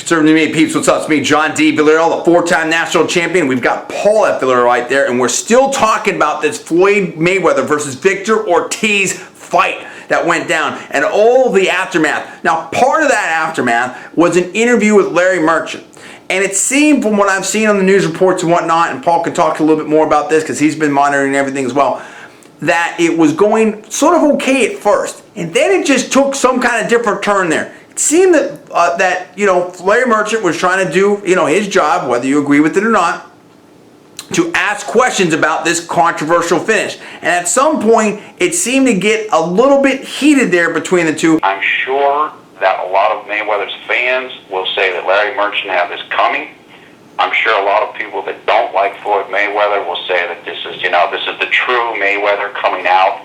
Conservative Media peeps, what's up? It's me, John D. Villarreal, the four-time national champion. We've got Paul at Villarreal right there, and we're still talking about this Floyd Mayweather versus Victor Ortiz fight that went down and all the aftermath. Now, part of that aftermath was an interview with Larry Merchant. And it seemed, from what I've seen on the news reports and whatnot, and Paul can talk a little bit more about this because he's been monitoring everything as well, that it was going sort of okay at first. And then it just took some kind of different turn there. It seemed that Larry Merchant was trying to do his job, whether you agree with it or not, to ask questions about this controversial finish. And at some point, it seemed to get a little bit heated there between the two. I'm sure that a lot of Mayweather's fans will say that Larry Merchant had this coming. I'm sure a lot of people that don't like Floyd Mayweather will say that this is the true Mayweather coming out.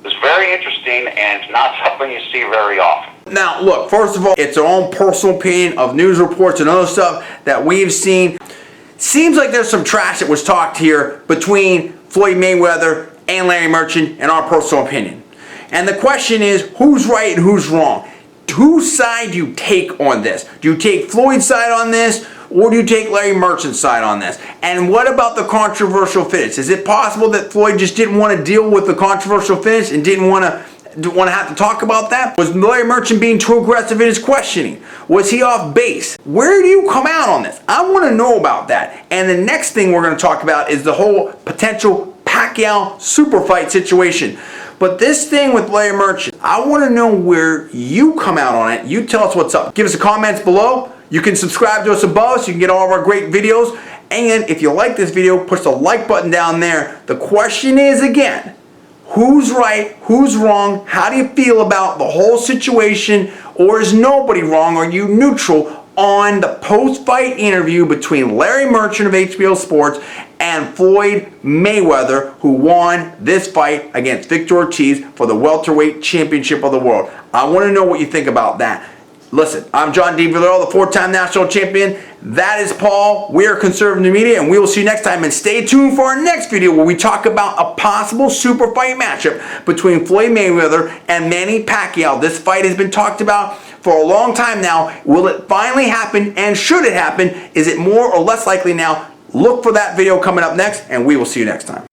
It was very interesting and not something you see very often. Now, look, first of all, it's our own personal opinion of news reports and other stuff that we've seen. Seems like there's some trash that was talked here between Floyd Mayweather and Larry Merchant, in our personal opinion. And the question is, who's right and who's wrong? Whose side do you take on this? Do you take Floyd's side on this, or do you take Larry Merchant's side on this? And what about the controversial finish? Is it possible that Floyd just didn't want to deal with the controversial finish and didn't want to have to talk about that? Was Larry Merchant being too aggressive in his questioning? Was he off base? Where do you come out on this? I want to know about that. And the next thing we're going to talk about is the whole potential Pacquiao super fight situation. But this thing with Larry Merchant, I want to know where you come out on it. You tell us what's up. Give us the comments below. You can subscribe to us above so you can get all of our great videos. And if you like this video, push the like button down there. The question is, again, who's right, who's wrong? How do you feel about the whole situation? Or is nobody wrong? Are you neutral on the post-fight interview between Larry Merchant of HBO Sports and Floyd Mayweather, who won this fight against Victor Ortiz for the welterweight championship of the world? I want to know what you think about that. Listen, I'm John D. Villarreal, the four-time national champion. That is Paul. We are Conservative Media, and we will see you next time. And stay tuned for our next video where we talk about a possible super fight matchup between Floyd Mayweather and Manny Pacquiao. This fight has been talked about for a long time now. Will it finally happen, and should it happen? Is it more or less likely now? Look for that video coming up next, and we will see you next time.